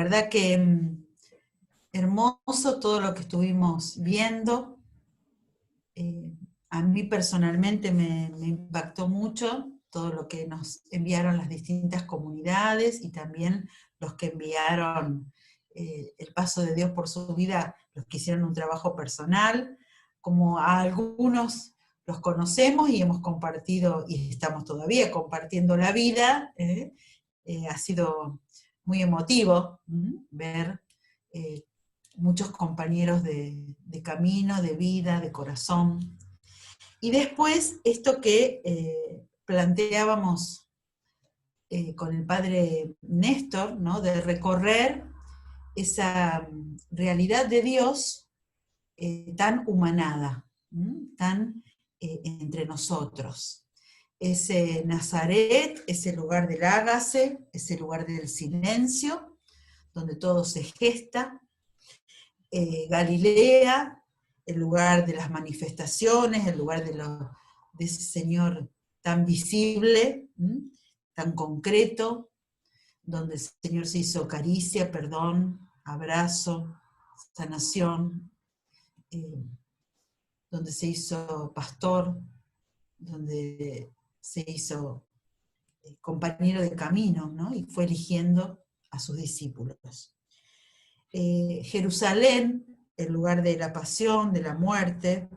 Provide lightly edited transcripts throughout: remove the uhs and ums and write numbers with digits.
verdad que hermoso todo lo que estuvimos viendo. A mí personalmente me impactó mucho todo lo que nos enviaron las distintas comunidades y también los que enviaron el paso de Dios por su vida, los que hicieron un trabajo personal, como a algunos los conocemos y hemos compartido, y estamos todavía compartiendo la vida, ha sido muy emotivo ver muchos compañeros de camino, de vida, de corazón. Y después, esto que planteábamos con el padre Néstor, ¿no? De recorrer esa realidad de Dios tan humanada, tan entre nosotros. Ese Nazaret, ese lugar del hágase, ese lugar del silencio, donde todo se gesta. Galilea, el lugar de las manifestaciones, el lugar de ese Señor tan visible, tan concreto, donde el Señor se hizo caricia, perdón, abrazo, sanación, donde se hizo pastor, donde se hizo compañero de camino, ¿no? Y fue eligiendo a sus discípulos. Jerusalén, el lugar de la pasión, de la muerte,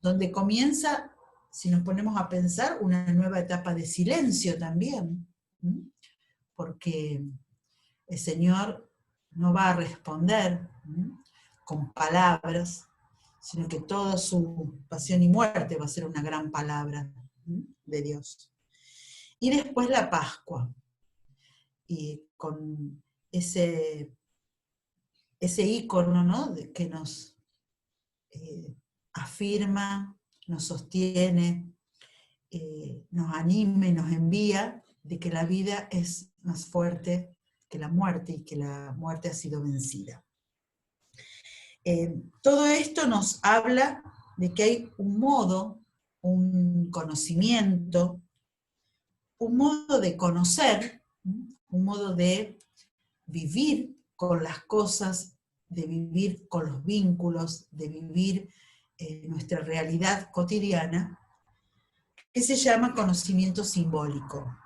donde comienza, si nos ponemos a pensar, una nueva etapa de silencio también, porque el Señor no va a responder con palabras, sino que toda su pasión y muerte va a ser una gran palabra de Dios. Y después la Pascua, y con ese ícono, ¿no? Que nos afirma, nos sostiene, nos anima y nos envía de que la vida es más fuerte que la muerte y que la muerte ha sido vencida. Todo esto nos habla de que hay un modo, un conocimiento, un modo de conocer, un modo de vivir con las cosas, de vivir con los vínculos, de vivir nuestra realidad cotidiana, que se llama conocimiento simbólico.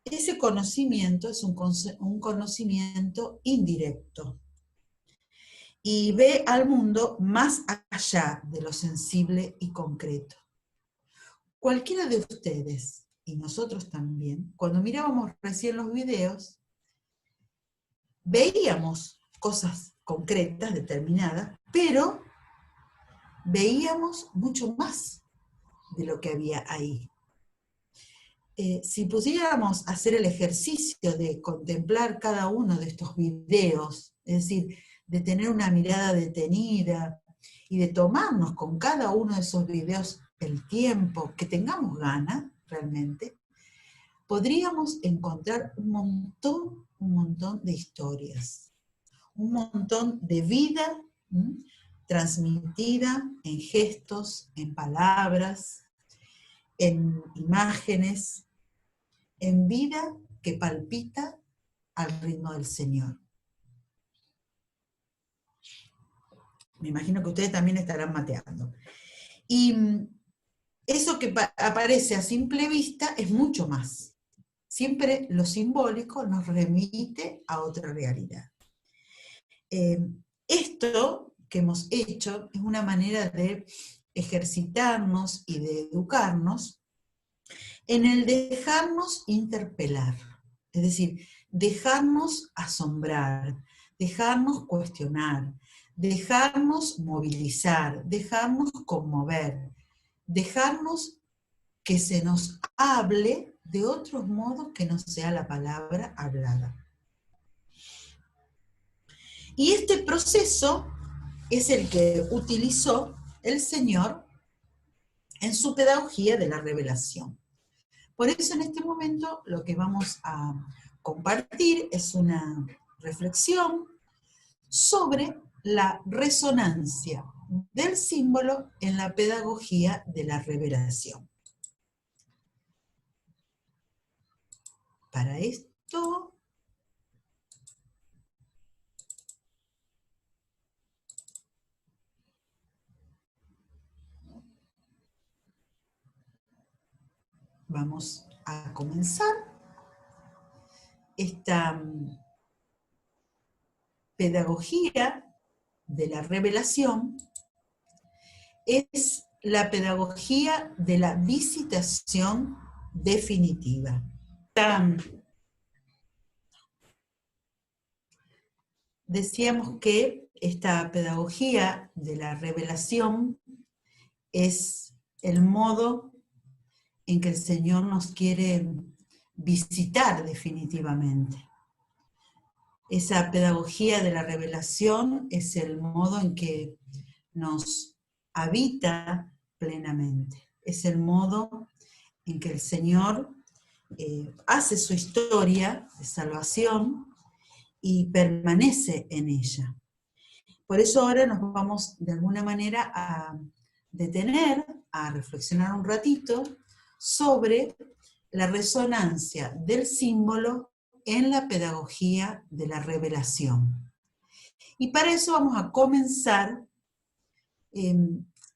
Ese conocimiento es un conocimiento indirecto y ve al mundo más allá de lo sensible y concreto. Cualquiera de ustedes, y nosotros también, cuando mirábamos recién los videos, veíamos cosas concretas, determinadas, pero veíamos mucho más de lo que había ahí. Si pudiéramos hacer el ejercicio de contemplar cada uno de estos videos, es decir, de tener una mirada detenida y de tomarnos con cada uno de esos videos el tiempo que tengamos ganas realmente, podríamos encontrar un montón de historias, un montón de vida transmitida en gestos, en palabras, en imágenes, en vida que palpita al ritmo del Señor. Me imagino que ustedes también estarán mateando. Y eso que aparece a simple vista es mucho más. Siempre lo simbólico nos remite a otra realidad. Esto que hemos hecho es una manera de ejercitarnos y de educarnos en el dejarnos interpelar, es decir, dejarnos asombrar, dejarnos cuestionar, dejarnos movilizar, dejarnos conmover, dejarnos que se nos hable de otros modos que no sea la palabra hablada. Y este proceso es el que utilizó el Señor en su pedagogía de la revelación. Por eso en este momento lo que vamos a compartir es una reflexión sobre la resonancia del símbolo en la pedagogía de la revelación. Para esto vamos a comenzar esta pedagogía de la revelación. Es la pedagogía de la visitación definitiva. Decíamos que esta pedagogía de la revelación es el modo en que el Señor nos quiere visitar definitivamente. Esa pedagogía de la revelación es el modo en que nos habita plenamente. Es el modo en que el Señor hace su historia de salvación y permanece en ella. Por eso ahora nos vamos de alguna manera a detener, a reflexionar un ratito sobre la resonancia del símbolo en la pedagogía de la revelación. Y para eso vamos a comenzar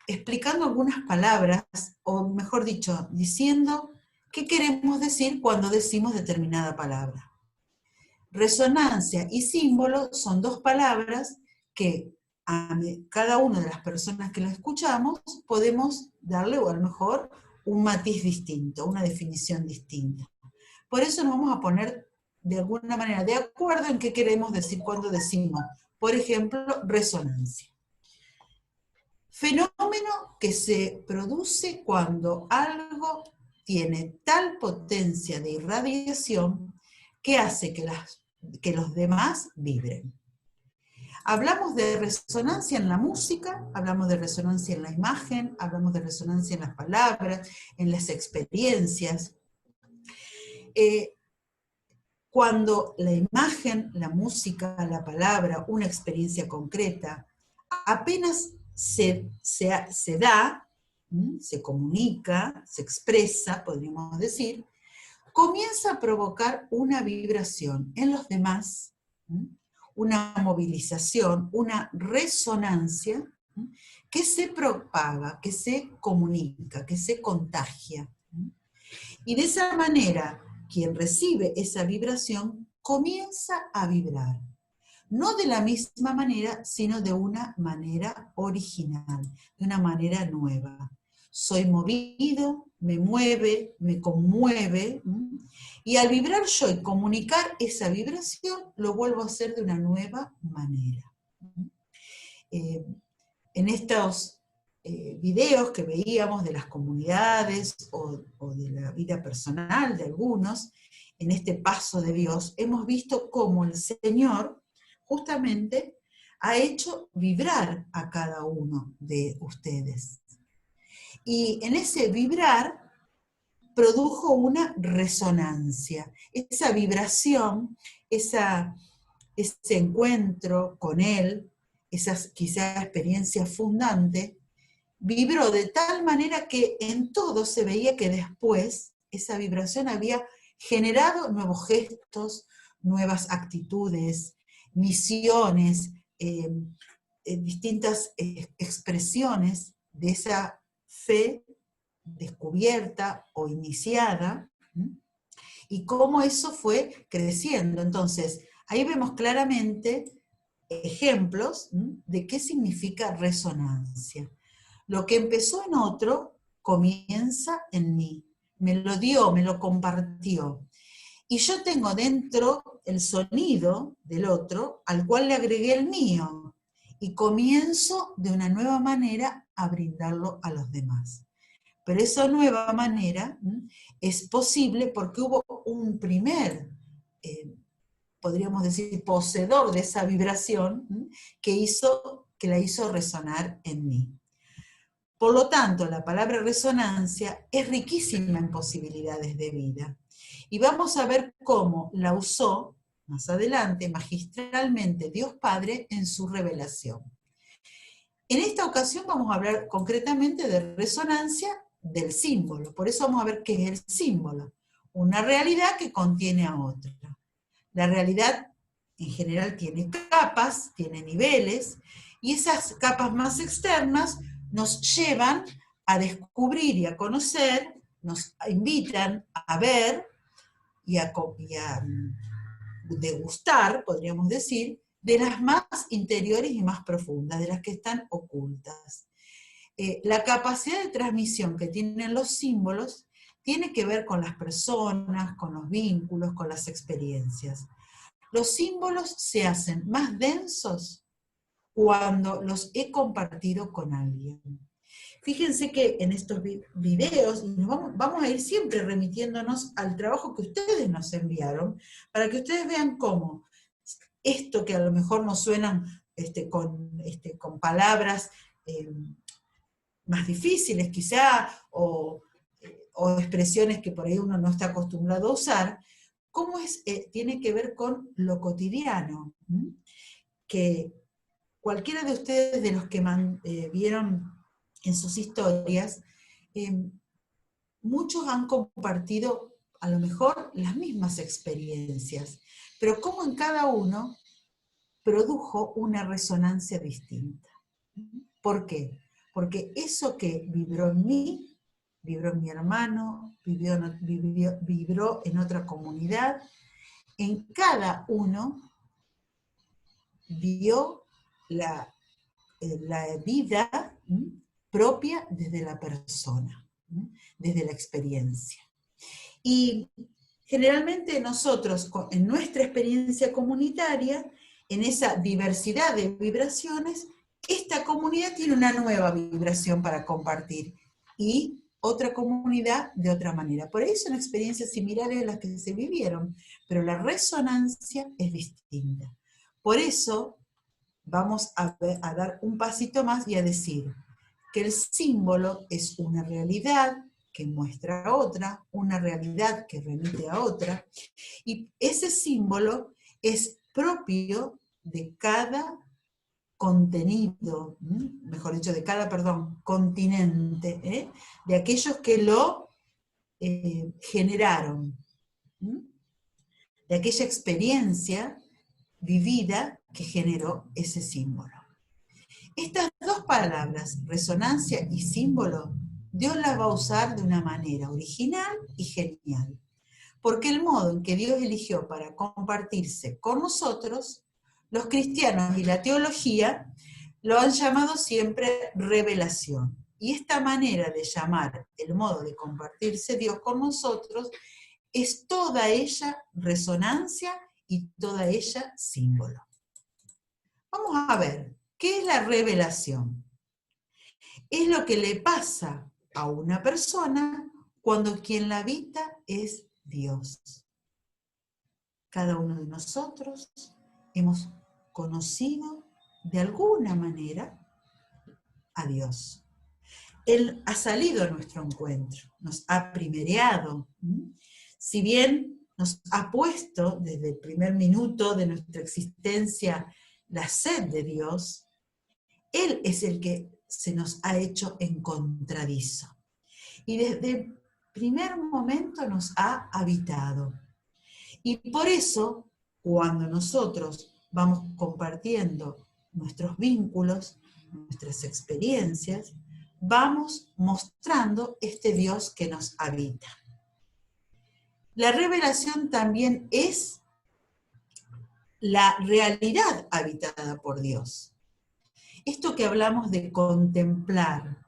explicando algunas palabras, o mejor dicho, diciendo qué queremos decir cuando decimos determinada palabra. Resonancia y símbolo son dos palabras que a cada una de las personas que la escuchamos podemos darle, o a lo mejor, un matiz distinto, una definición distinta. Por eso nos vamos a poner de alguna manera de acuerdo en qué queremos decir cuando decimos, por ejemplo, resonancia. Fenómeno que se produce cuando algo tiene tal potencia de irradiación que hace que los demás vibren. Hablamos de resonancia en la música, hablamos de resonancia en la imagen, hablamos de resonancia en las palabras, en las experiencias. Cuando la imagen, la música, la palabra, una experiencia concreta, apenas se da, se comunica, se expresa, podríamos decir, comienza a provocar una vibración en los demás, una movilización, una resonancia que se propaga, que se comunica, que se contagia. Y de esa manera, quien recibe esa vibración comienza a vibrar. No de la misma manera, sino de una manera original, de una manera nueva. Soy movido, me mueve, me conmueve, y al vibrar yo y comunicar esa vibración, lo vuelvo a hacer de una nueva manera. En estos videos que veíamos de las comunidades o de la vida personal de algunos, en este paso de Dios, hemos visto cómo el Señor justamente ha hecho vibrar a cada uno de ustedes. Y en ese vibrar produjo una resonancia. Esa vibración, ese encuentro con Él, esa quizá experiencia fundante, vibró de tal manera que en todo se veía que después esa vibración había generado nuevos gestos, nuevas actitudes, misiones, distintas expresiones de esa fe descubierta o iniciada, y cómo eso fue creciendo. Entonces, ahí vemos claramente ejemplos de qué significa resonancia. Lo que empezó en otro, comienza en mí. Me lo dio, me lo compartió. Y yo tengo dentro el sonido del otro, al cual le agregué el mío. Y comienzo de una nueva manera a brindarlo a los demás. Pero esa nueva manera es posible porque hubo un primer, podríamos decir, poseedor de esa vibración que la hizo resonar en mí. Por lo tanto, la palabra resonancia es riquísima en posibilidades de vida. Y vamos a ver cómo la usó más adelante magistralmente Dios Padre en su revelación. En esta ocasión vamos a hablar concretamente de resonancia del símbolo. Por eso vamos a ver qué es el símbolo. Una realidad que contiene a otra. La realidad en general tiene capas, tiene niveles, y esas capas más externas nos llevan a descubrir y a conocer nos invitan a ver y a degustar, podríamos decir, de las más interiores y más profundas, de las que están ocultas. La capacidad de transmisión que tienen los símbolos tiene que ver con las personas, con los vínculos, con las experiencias. Los símbolos se hacen más densos cuando los he compartido con alguien. Fíjense que en estos videos vamos a ir siempre remitiéndonos al trabajo que ustedes nos enviaron, para que ustedes vean cómo esto que a lo mejor nos suenan con palabras más difíciles quizá, o expresiones que por ahí uno no está acostumbrado a usar, cómo tiene que ver con lo cotidiano, que cualquiera de ustedes de los que vieron en sus historias, muchos han compartido a lo mejor las mismas experiencias, pero cómo en cada uno produjo una resonancia distinta. ¿Por qué? Porque eso que vibró en mí, vibró en mi hermano, vibró en otra comunidad, en cada uno vio la vida propia desde la persona, desde la experiencia. Y generalmente nosotros, en nuestra experiencia comunitaria, en esa diversidad de vibraciones, esta comunidad tiene una nueva vibración para compartir y otra comunidad de otra manera. Por ahí son experiencias similares a las que se vivieron, pero la resonancia es distinta. Por eso vamos a dar un pasito más y a decir que el símbolo es una realidad que muestra a otra, una realidad que remite a otra, y ese símbolo es propio de cada contenido, mejor dicho, de cada, continente, de aquellos que lo generaron, de aquella experiencia vivida que generó ese símbolo. Estas dos palabras, resonancia y símbolo, Dios las va a usar de una manera original y genial, porque el modo en que Dios eligió para compartirse con nosotros, los cristianos y la teología lo han llamado siempre revelación. Y esta manera de llamar el modo de compartirse Dios con nosotros es toda ella resonancia y toda ella símbolo. Vamos a ver, ¿qué es la revelación? Es lo que le pasa a una persona cuando quien la habita es Dios. Cada uno de nosotros hemos conocido de alguna manera a Dios. Él ha salido a nuestro encuentro, nos ha primereado. Si bien nos ha puesto desde el primer minuto de nuestra existencia la sed de Dios, Él es el que se nos ha hecho encontradizo. Y desde el primer momento nos ha habitado. Y por eso, cuando nosotros vamos compartiendo nuestros vínculos, nuestras experiencias, vamos mostrando este Dios que nos habita. La revelación también es la realidad habitada por Dios. Esto que hablamos de contemplar,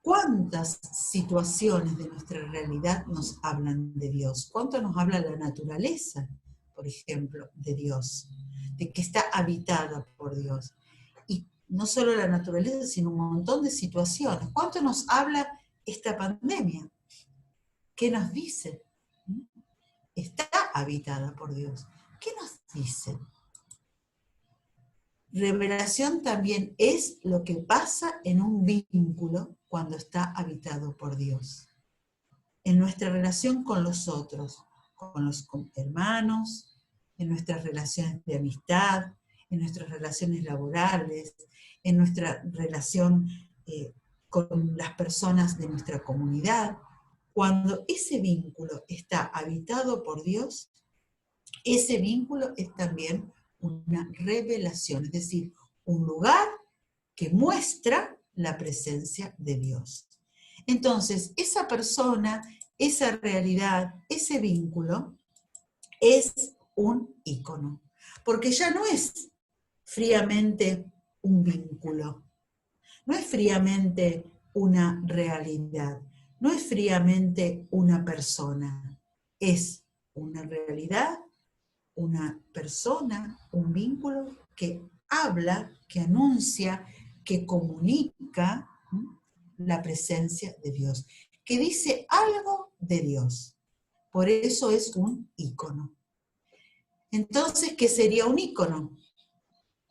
¿cuántas situaciones de nuestra realidad nos hablan de Dios? ¿Cuánto nos habla la naturaleza, por ejemplo, de Dios? De que está habitada por Dios. Y no solo la naturaleza, sino un montón de situaciones. ¿Cuánto nos habla esta pandemia? ¿Qué nos dice? Está habitada por Dios. ¿Qué nos dice? Revelación también es lo que pasa en un vínculo cuando está habitado por Dios. En nuestra relación con los otros, con los hermanos, en nuestras relaciones de amistad, en nuestras relaciones laborales, en nuestra relación con las personas de nuestra comunidad. Cuando ese vínculo está habitado por Dios, ese vínculo es también una revelación, es decir, un lugar que muestra la presencia de Dios. Entonces, esa persona, esa realidad, ese vínculo, es un ícono, porque ya no es fríamente un vínculo, no es fríamente una realidad, no es fríamente una persona, es una realidad, una persona, un vínculo que habla, que anuncia, que comunica la presencia de Dios, que dice algo de Dios. Por eso es un ícono. Entonces, ¿qué sería un ícono?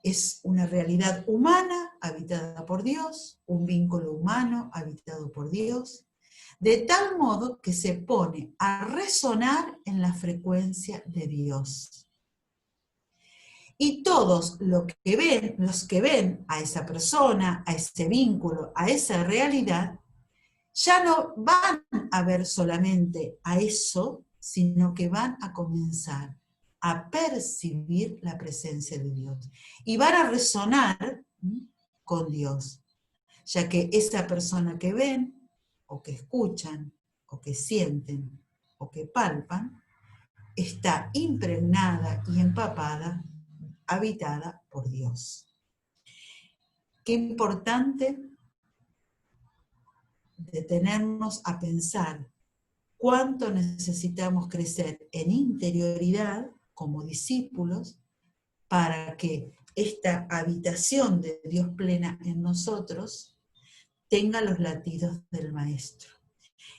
Es una realidad humana habitada por Dios, un vínculo humano habitado por Dios, de tal modo que se pone a resonar en la frecuencia de Dios. Y todos los que ven a esa persona, a ese vínculo, a esa realidad, ya no van a ver solamente a eso, sino que van a comenzar a percibir la presencia de Dios. Y van a resonar con Dios, ya que esa persona que ven, o que escuchan, o que sienten, o que palpan, está impregnada y empapada, habitada por Dios. Qué importante detenernos a pensar cuánto necesitamos crecer en interioridad como discípulos para que esta habitación de Dios plena en nosotros tenga los latidos del Maestro.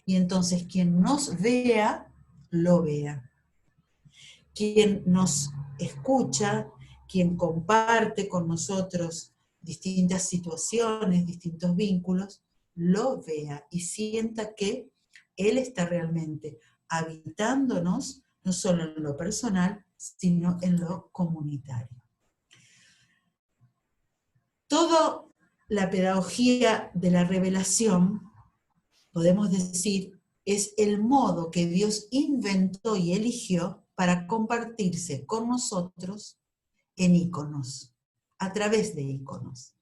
Y entonces quien nos vea, lo vea. Quien nos escucha, quien comparte con nosotros distintas situaciones, distintos vínculos, lo vea y sienta que Él está realmente habitándonos, no solo en lo personal, sino en lo comunitario. Toda la pedagogía de la revelación, podemos decir, es el modo que Dios inventó y eligió para compartirse con nosotros en íconos, a través de íconos.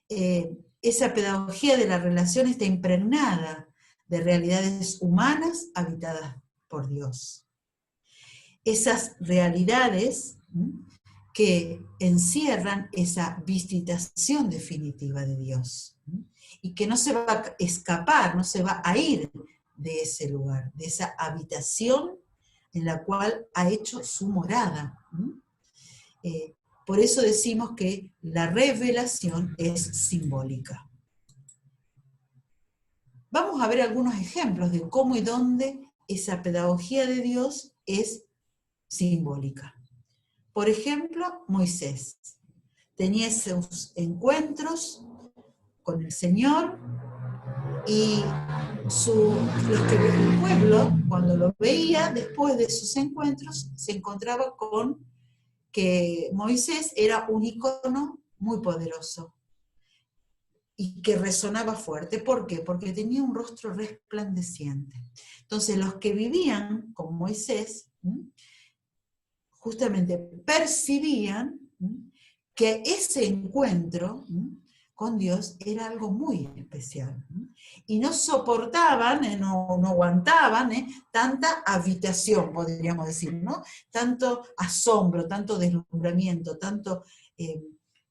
Esa pedagogía de la relación está impregnada de realidades humanas habitadas por Dios. Esas realidades que encierran esa visitación definitiva de Dios y que no se va a escapar, no se va a ir de ese lugar, de esa habitación en la cual ha hecho su morada. Por eso decimos que la revelación es simbólica. Vamos a ver algunos ejemplos de cómo y dónde esa pedagogía de Dios es simbólica. Por ejemplo, Moisés tenía esos encuentros con el Señor y el pueblo, cuando lo veía, después de esos encuentros, se encontraba con que Moisés era un ícono muy poderoso y que resonaba fuerte. ¿Por qué? Porque tenía un rostro resplandeciente. Entonces, los que vivían con Moisés, justamente percibían que ese encuentro con Dios era algo muy especial. Y no soportaban, no aguantaban tanta habitación, podríamos decir, ¿no? Tanto asombro, tanto deslumbramiento, tanto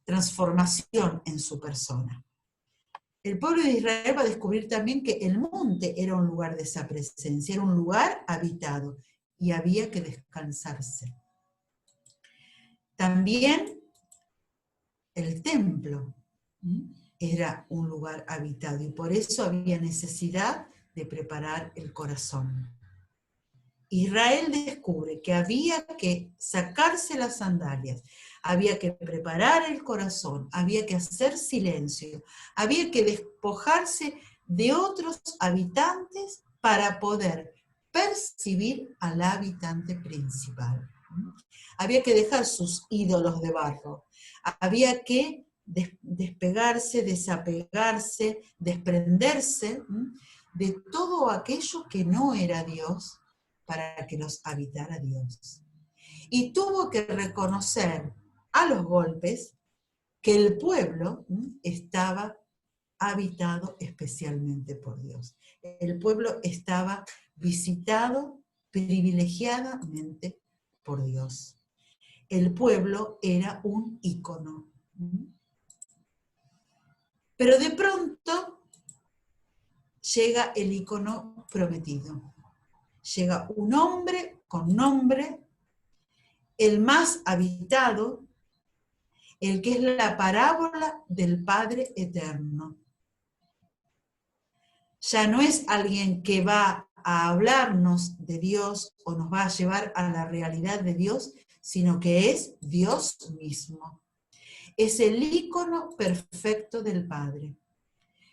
transformación en su persona. El pueblo de Israel va a descubrir también que el monte era un lugar de esa presencia, era un lugar habitado y había que descansarse. También el templo era un lugar habitado y por eso había necesidad de preparar el corazón. Israel descubre que había que sacarse las sandalias, había que preparar el corazón, había que hacer silencio, había que despojarse de otros habitantes para poder percibir al habitante principal. Había que dejar sus ídolos de barro, había que despegarse, desapegarse, desprenderse de todo aquello que no era Dios para que los habitara Dios. Y tuvo que reconocer a los golpes que el pueblo estaba habitado especialmente por Dios. El pueblo estaba visitado privilegiadamente por Dios. El pueblo era un ícono. Pero de pronto llega el ícono prometido. Llega un hombre con nombre, el más habitado, el que es la parábola del Padre Eterno. Ya no es alguien que va a hablarnos de Dios o nos va a llevar a la realidad de Dios, sino que es Dios mismo. Es el ícono perfecto del Padre.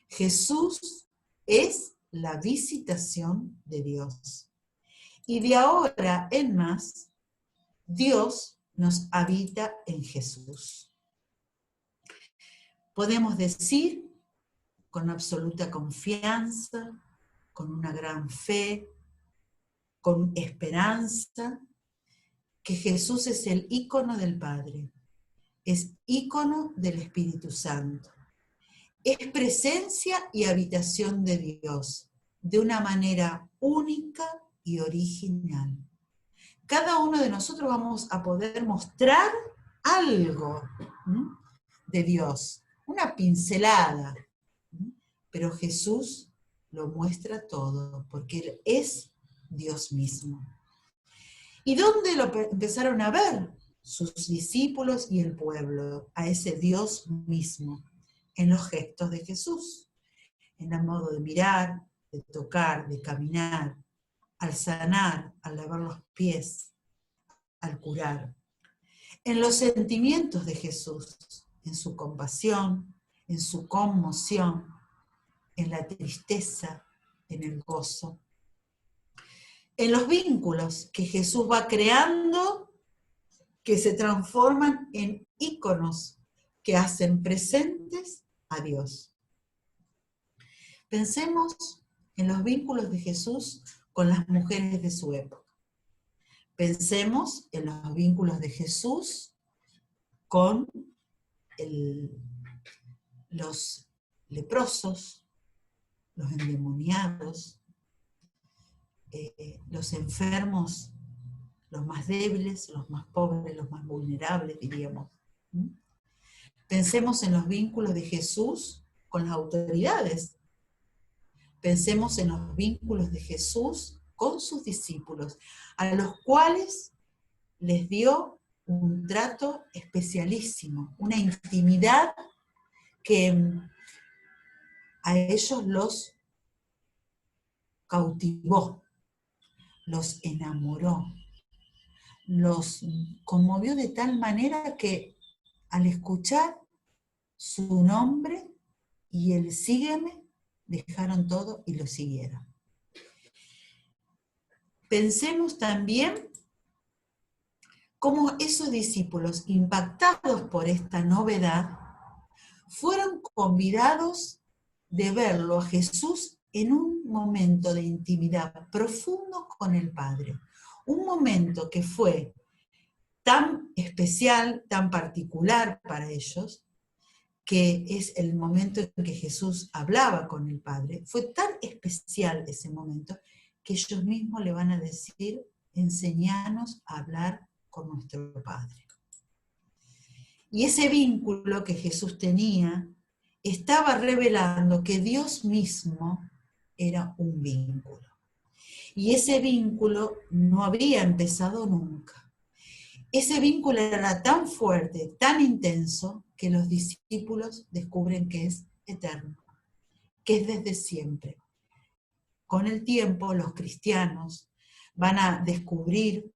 Jesús es la visitación de Dios. Y de ahora en más, Dios nos habita en Jesús. Podemos decir con absoluta confianza, con una gran fe, con esperanza, que Jesús es el ícono del Padre, es ícono del Espíritu Santo, es presencia y habitación de Dios, de una manera única y original. Cada uno de nosotros vamos a poder mostrar algo de Dios, una pincelada, pero Jesús lo muestra todo, porque Él es Dios mismo. ¿Y dónde lo empezaron a ver? Sus discípulos y el pueblo, a ese Dios mismo, en los gestos de Jesús, en el modo de mirar, de tocar, de caminar, al sanar, al lavar los pies, al curar. En los sentimientos de Jesús, en su compasión, en su conmoción, en la tristeza, en el gozo. En los vínculos que Jesús va creando, que se transforman en íconos que hacen presentes a Dios. Pensemos en los vínculos de Jesús con las mujeres de su época. Pensemos en los vínculos de Jesús con los leprosos, los endemoniados, los enfermos, los más débiles, los más pobres, los más vulnerables, diríamos. Pensemos en los vínculos de Jesús con las autoridades. Pensemos en los vínculos de Jesús con sus discípulos, a los cuales les dio un trato especialísimo, una intimidad que a ellos los cautivó, los enamoró, los conmovió de tal manera que al escuchar su nombre y el sígueme, dejaron todo y lo siguieron. Pensemos también cómo esos discípulos, impactados por esta novedad, fueron convidados de verlo a Jesús en un momento de intimidad profundo con el Padre. Un momento que fue tan especial, tan particular para ellos, que es el momento en que Jesús hablaba con el Padre. Fue tan especial ese momento que ellos mismos le van a decir, enséñanos a hablar con nuestro Padre. Y ese vínculo que Jesús tenía estaba revelando que Dios mismo era un vínculo. Y ese vínculo no había empezado nunca. Ese vínculo era tan fuerte, tan intenso, que los discípulos descubren que es eterno, que es desde siempre. Con el tiempo, los cristianos van a descubrir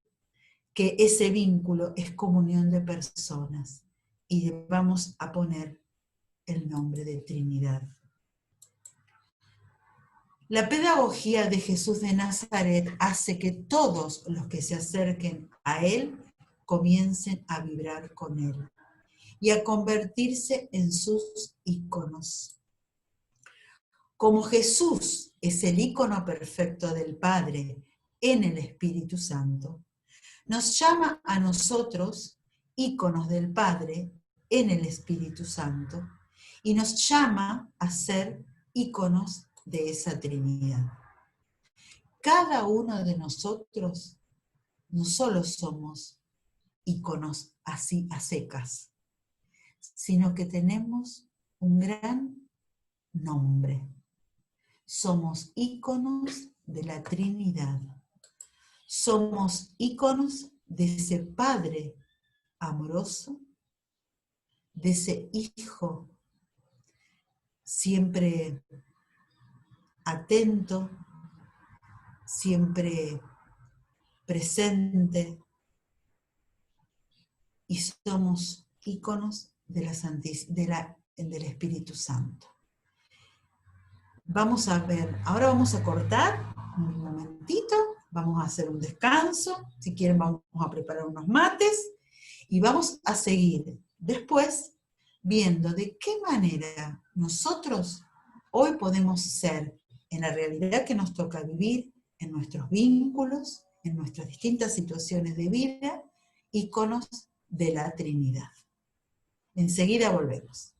que ese vínculo es comunión de personas y vamos a poner el nombre de Trinidad. La pedagogía de Jesús de Nazaret hace que todos los que se acerquen a Él comiencen a vibrar con Él y a convertirse en sus íconos. Como Jesús es el ícono perfecto del Padre en el Espíritu Santo, nos llama a nosotros, íconos del Padre en el Espíritu Santo, y nos llama a ser íconos de esa Trinidad. Cada uno de nosotros no solo somos íconos así a secas, sino que tenemos un gran nombre. Somos íconos de la Trinidad. Somos íconos de ese Padre amoroso, de ese Hijo siempre atento, siempre presente, y somos íconos del Espíritu Santo. Vamos a ver, ahora vamos a cortar un momentito, vamos a hacer un descanso, si quieren vamos a preparar unos mates, y vamos a seguir después viendo de qué manera nosotros hoy podemos ser, en la realidad que nos toca vivir, en nuestros vínculos, en nuestras distintas situaciones de vida, íconos de la Trinidad. Enseguida volvemos.